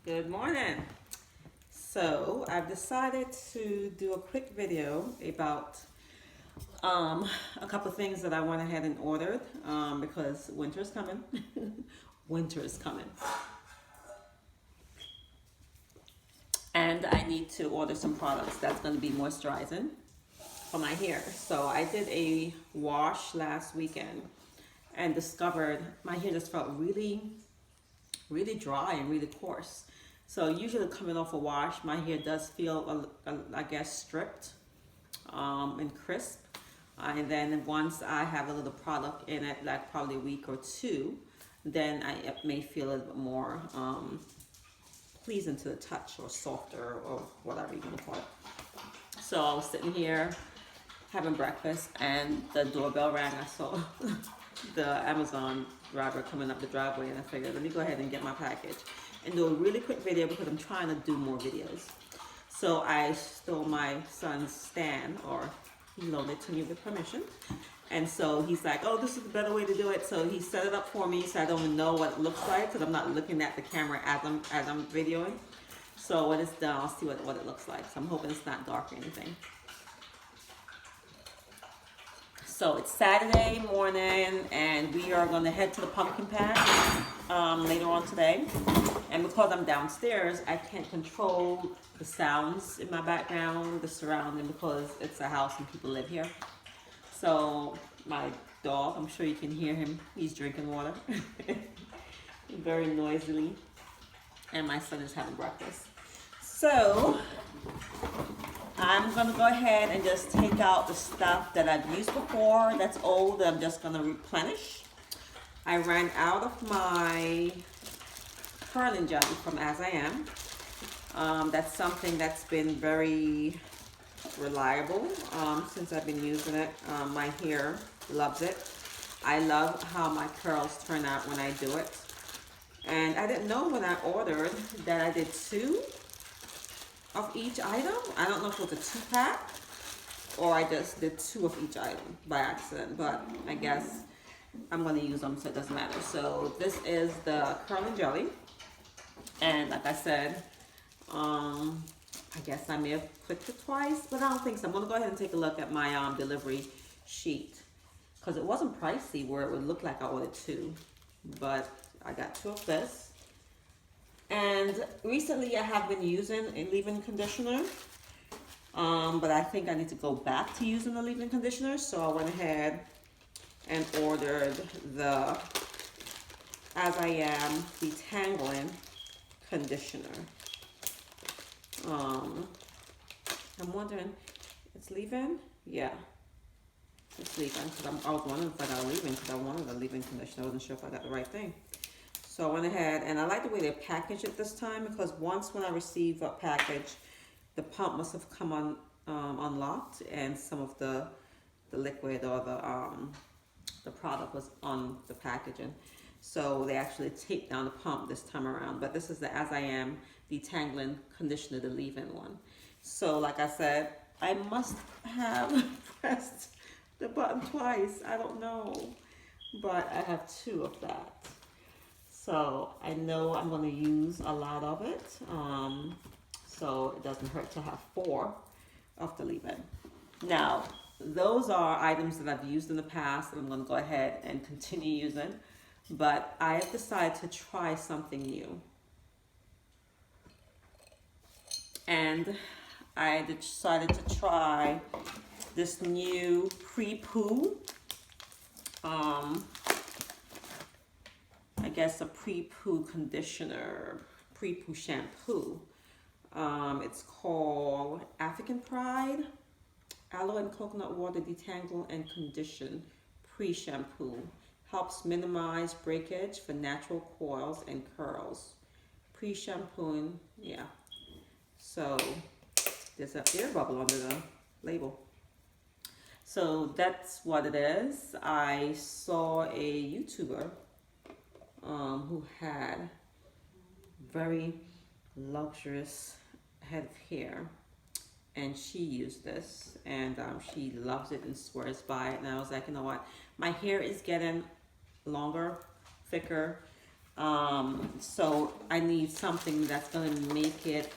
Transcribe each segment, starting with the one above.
Good morning. So I've decided to do a quick video about a couple of things that I went ahead and ordered because winter is coming. Winter is coming. And I need to order some products that's going to be moisturizing for my hair. So I did a wash last weekend and discovered my hair just felt really dry and really coarse. So usually coming off a wash, my hair does feel, I guess, stripped and crisp. And then once I have a little product in it, like probably a week or two, then it may feel a little bit more pleasing to the touch or softer or whatever you want to call it. So I was sitting here having breakfast and the doorbell rang. I saw the Amazon driver coming up the driveway and I figured, let me go ahead and get my package and do a really quick video because I'm trying to do more videos. So I stole my son's stand, or he loaned it to me with permission. And so he's like, oh, this is the better way to do it. So he set it up for me so I don't even know what it looks like because I'm not looking at the camera as I'm videoing. So when it's done, I'll see what it looks like. So I'm hoping it's not dark or anything. So it's Saturday morning and we are going to head to the pumpkin patch later on today. And because I'm downstairs, I can't control the sounds in my background, the surrounding, because it's a house and people live here. So my dog, I'm sure you can hear him, he's drinking water very noisily. And my son is having breakfast. So I'm gonna go ahead and just take out the stuff that I've used before that's old that I'm just gonna replenish. I ran out of my curling jelly from As I Am. That's something that's been very reliable since I've been using it. My hair loves it. I love how my curls turn out when I do it. And I didn't know when I ordered that I did 2 of each item. I don't know if it was a 2-pack or I just did 2 of each item by accident, but I guess I'm going to use them so it doesn't matter. So this is the curling jelly. And like I said, I guess I may have clicked it twice, but I don't think so. I'm going to go ahead and take a look at my delivery sheet because it wasn't pricey where it would look like I ordered 2, but I got 2 of this. And recently I have been using a leave-in conditioner, but I think I need to go back to using the leave-in conditioner. So I went ahead and ordered the As I Am Detangling Conditioner. I'm wondering, it's leave-in? Yeah, it's leave-in because I was wondering if I got a leave-in because I wanted a leave-in conditioner. I wasn't sure if I got the right thing. So I went ahead and I like the way they package it this time because once when I received a package, the pump must have come on unlocked and some of the liquid or the product was on the packaging. So they actually taped down the pump this time around. But this is the As I Am Detangling Conditioner, the leave-in one. So like I said, I must have pressed the button twice. I don't know. But I have 2 of that. So I know I'm going to use a lot of it. So it doesn't hurt to have 4 of the leave-in. Now, those are items that I've used in the past that I'm going to go ahead and continue using. But I have decided to try something new. And I decided to try this new pre-poo. I guess a pre-poo conditioner, pre-poo shampoo. It's called African Pride Aloe and Coconut Water Detangle and Condition Pre-Shampoo. Helps minimize breakage for natural coils and curls. Pre-shampooing, yeah. So there's an air bubble under the label. So that's what it is. I saw a YouTuber who had very luxurious head of hair and she used this and she loves it and swears by it. And I was like, you know what, my hair is getting longer, thicker, So I need something that's going to make it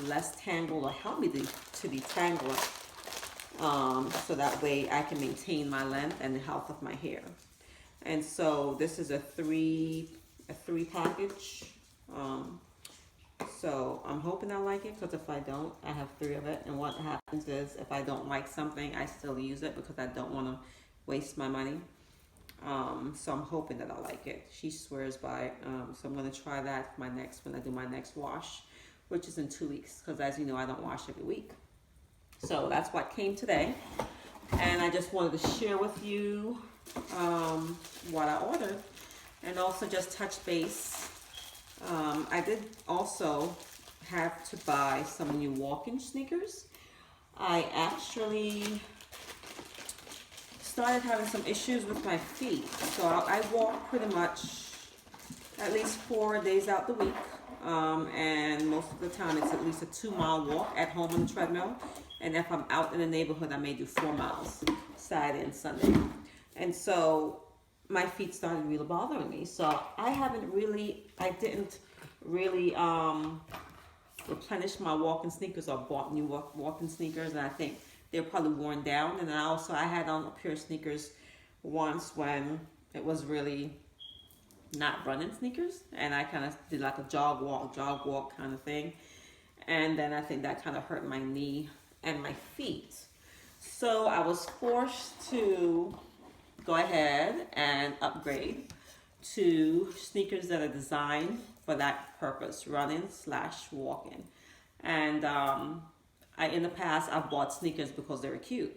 less tangled or help me to detangle it. So that way I can maintain my length and the health of my hair. And so this is a three package. So I'm hoping I like it, because if I don't, I have 3 of it. And what happens is, if I don't like something, I still use it because I don't want to waste my money. So I'm hoping that I like it. She swears by it. So I'm going to try that when I do my next wash, which is in 2 weeks, because as you know, I don't wash every week. So that's what came today. And I just wanted to share with you what I ordered, and also just touch base. I did also have to buy some new walking sneakers. I actually started having some issues with my feet. So I walk pretty much at least 4 days out the week. And most of the time it's at least a 2-mile walk at home on the treadmill. And if I'm out in the neighborhood, I may do 4 miles, Saturday and Sunday. And so my feet started really bothering me. So I didn't really replenish my walking sneakers, or bought new walking sneakers. And I think they're probably worn down. And I had on a pair of sneakers once when it was really not running sneakers. And I kind of did like a jog walk kind of thing. And then I think that kind of hurt my knee and my feet. So I was forced to go ahead and upgrade to sneakers that are designed for that purpose, running/walking. And in the past, I've bought sneakers because they were cute,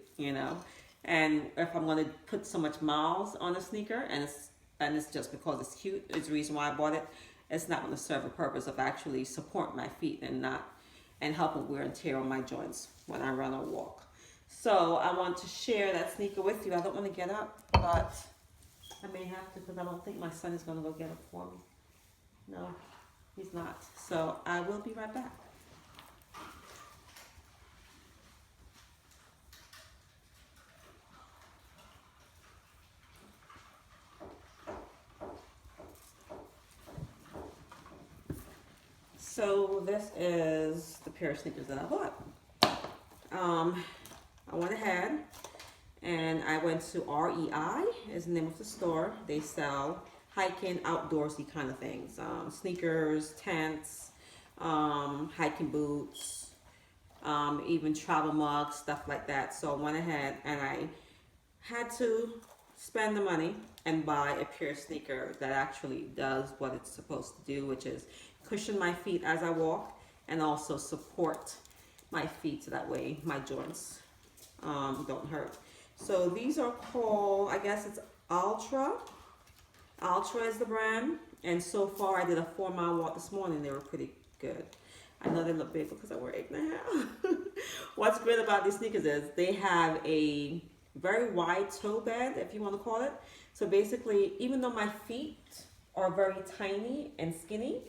And if I'm going to put so much miles on a sneaker, and it's just because it's cute, it's the reason why I bought it, it's not going to serve a purpose of actually support my feet and help with wear and tear on my joints when I run or walk. So I want to share that sneaker with you. I don't want to get up, but I may have to, because I don't think my son is going to go get up for me. No, he's not. So I will be right back. So this is the pair of sneakers that I bought. I went ahead and I went to REI, is the name of the store. They sell hiking, outdoorsy kind of things. Sneakers, tents, hiking boots, even travel mugs, stuff like that. So I went ahead and I had to spend the money and buy a pair of sneakers that actually does what it's supposed to do, which is cushion my feet as I walk and also support my feet so that way my joints don't hurt. So these are called, I guess it's Ultra. Ultra is the brand. And so far I did a 4-mile walk this morning. They were pretty good. I know they look big because I wear 8.5. What's great about these sneakers is they have a very wide toe bed, if you want to call it. So basically, even though my feet are very tiny and skinny,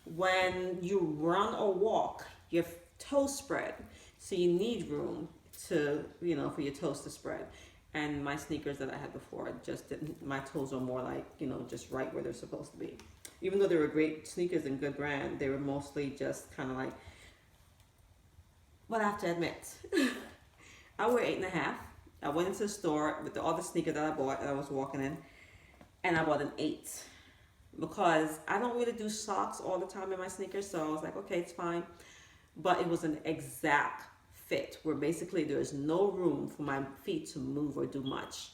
when you run or walk, your toes spread. So you need room to, for your toes to spread. And my sneakers that I had before, just didn't, my toes are more like, just right where they're supposed to be. Even though they were great sneakers and good brand, they were mostly just kind of like, but I have to admit, I wear 8.5. I went into the store with all the sneakers that I bought and I was walking in, and I bought an 8. Because I don't really do socks all the time in my sneakers, so I was like, okay, it's fine. But it was an exact fit, where basically there's no room for my feet to move or do much.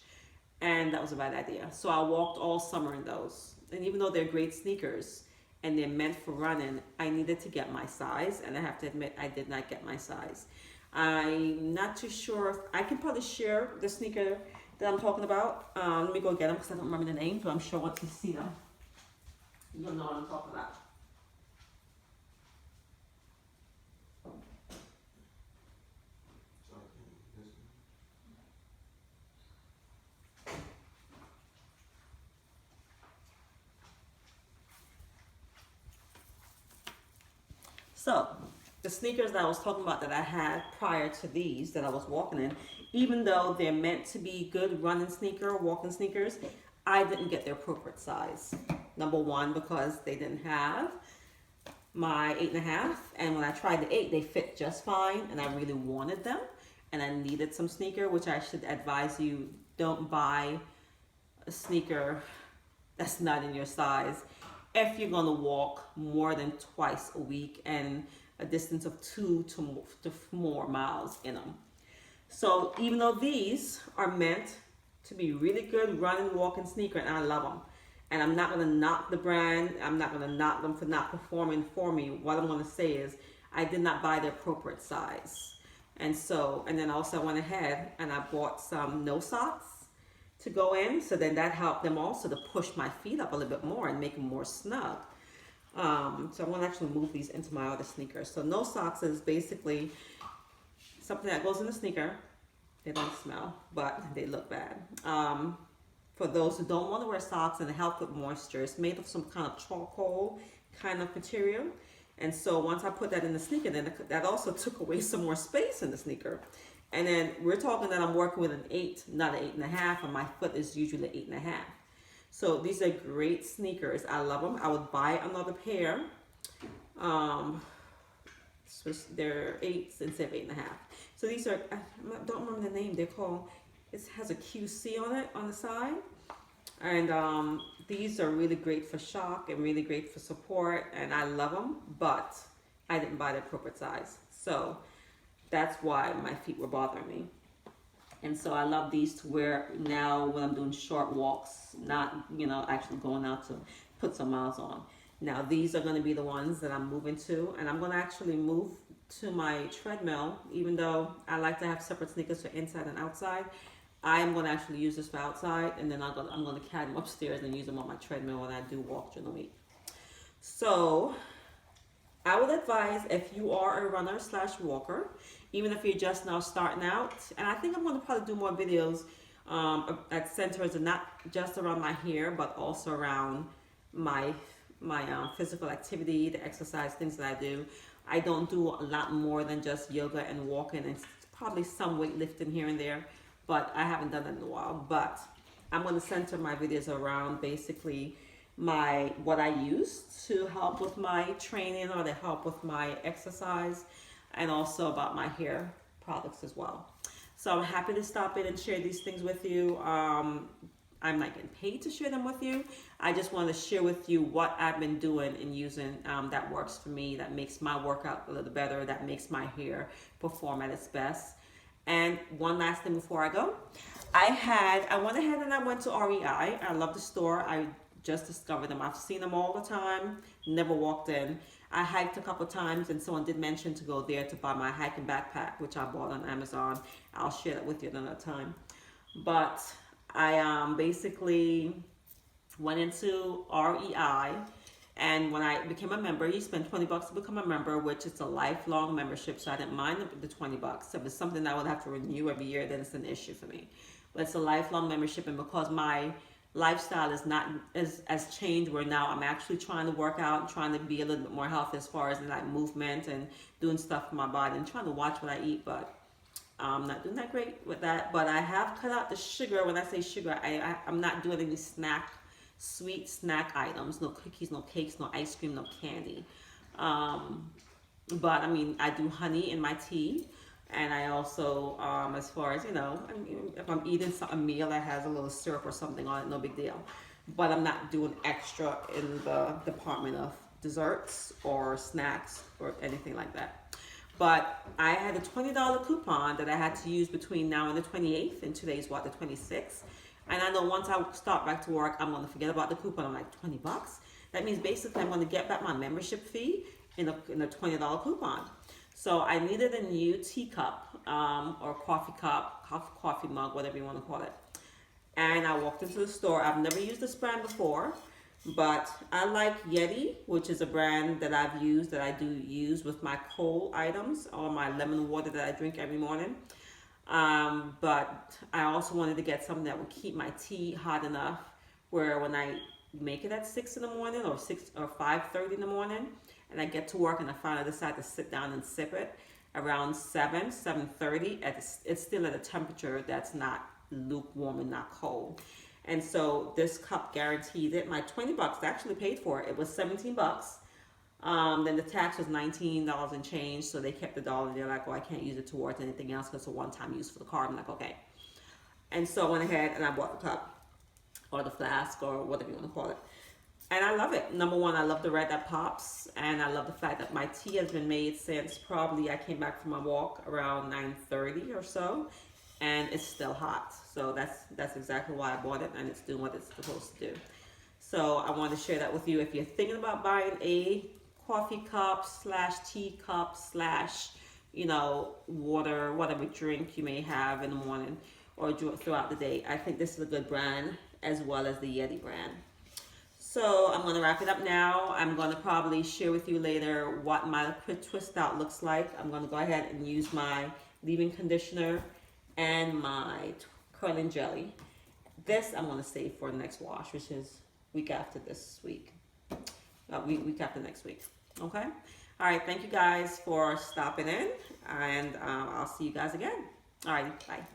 And that was a bad idea. So I walked all summer in those. And even though they're great sneakers and they're meant for running, I needed to get my size. And I have to admit, I did not get my size. I'm not too sure if I can probably share the sneaker that I'm talking about. Let me go get them because I don't remember the name, but I'm sure once you see them, you'll know what I'm talking about. So, the sneakers that I was talking about that I had prior to these that I was walking in, even though they're meant to be good running sneaker, walking sneakers, I didn't get the appropriate size. Number one, because they didn't have my 8.5, and when I tried the 8, they fit just fine, and I really wanted them, and I needed some sneaker, which I should advise you, don't buy a sneaker that's not in your size if you're gonna walk more than twice a week and a distance of 2 to more miles in them. So even though these are meant to be really good run and walking sneaker, and I love them, and I'm not gonna knock the brand, I'm not gonna knock them for not performing for me. What I'm gonna say is I did not buy the appropriate size. And then also I went ahead and I bought some no socks to go in. So then that helped them also to push my feet up a little bit more and make them more snug. So I'm gonna actually move these into my other sneakers. So no socks is basically something that goes in the sneaker. They don't smell, but they look bad. For those who don't want to wear socks and help with moisture, it's made of some kind of charcoal kind of material. And so once I put that in the sneaker, then that also took away some more space in the sneaker. And then we're talking that I'm working with an 8, not an 8.5, and my foot is usually 8.5. So these are great sneakers. I love them. I would buy another pair. So they're 8s instead of 8.5. So these are, I don't remember the name. They're called, it has a QC on it on the side. And these are really great for shock and really great for support, and I love them, but I didn't buy the appropriate size. So that's why my feet were bothering me. And so I love these to wear now when I'm doing short walks, not, actually going out to put some miles on. Now these are going to be the ones that I'm moving to, and I'm going to actually move to my treadmill, even though I like to have separate sneakers for inside and outside. I am going to actually use this for outside, and then I'm going to carry them upstairs and use them on my treadmill when I do walk during the week. So I would advise, if you are a runner / walker, even if you're just now starting out, and I think I'm going to probably do more videos at centers, and not just around my hair, but also around my physical activity, the exercise, things that I do. I don't do a lot more than just yoga and walking, and probably some weightlifting here and there, but I haven't done that in a while. But I'm going to center my videos around basically what I use to help with my training or to help with my exercise, and also about my hair products as well. So I'm happy to stop in and share these things with you. I'm not getting paid to share them with you. I just want to share with you what I've been doing and using that works for me, that makes my workout a little better, that makes my hair perform at its best. And one last thing before I go, I went ahead and I went to REI. I love the store. I just discovered them. I've seen them all the time, never walked in. I hiked a couple times, and someone did mention to go there to buy my hiking backpack, which I bought on Amazon. I'll share that with you another time. But I basically went into REI, and when I became a member, you spend $20 to become a member, which is a lifelong membership, so I didn't mind the $20. If it's something I would have to renew every year, then it's an issue for me. But it's a lifelong membership, and because my lifestyle is not as changed, where now I'm actually trying to work out and trying to be a little bit more healthy as far as like movement and doing stuff for my body and trying to watch what I eat, but I'm not doing that great with that. But I have cut out the sugar. When I say sugar, I'm not doing any sweet snack items, no cookies, no cakes, no ice cream, no candy. But I mean, I do honey in my tea. And I also, as far as, if I'm eating a meal that has a little syrup or something on it, no big deal. But I'm not doing extra in the department of desserts or snacks or anything like that. But I had a $20 coupon that I had to use between now and the 28th, and today's the 26th. And I know once I start back to work, I'm going to forget about the coupon. I'm like, $20? That means basically I'm going to get back my membership fee in a $20 coupon. So I needed a new teacup or coffee cup, coffee mug, whatever you want to call it. And I walked into the store. I've never used this brand before, but I like Yeti, which is a brand that I've used, that I do use with my cold items or my lemon water that I drink every morning. But I also wanted to get something that would keep my tea hot enough where when I make it at 6 in the morning or 5:30 in the morning, and I get to work and I finally decide to sit down and sip it around 7:30, it's still at a temperature that's not lukewarm and not cold. And so this cup guaranteed it. My 20 bucks actually paid for it. It was 17 bucks. Then the tax was $19 and change, so they kept the dollar. They're like, "Oh, I can't use it towards anything else because it's a one-time use for the card." I'm like, "Okay." And so I went ahead and I bought the cup or the flask or whatever you want to call it. And I love it. Number one, I love the red that pops, and I love the fact that my tea has been made since probably I came back from my walk around 9:30 or so, and it's still hot. So that's exactly why I bought it, and it's doing what it's supposed to do. So I wanted to share that with you. If you're thinking about buying a coffee cup slash tea cup slash, water, whatever drink you may have in the morning or throughout the day, I think this is a good brand as well as the Yeti brand. So I'm going to wrap it up now. I'm going to probably share with you later what my twist out looks like. I'm going to go ahead and use my leave-in conditioner and my curling jelly. This I'm going to save for the next wash, which is week after this week. Week after next week. Okay? All right. Thank you guys for stopping in, and I'll see you guys again. All right. Bye.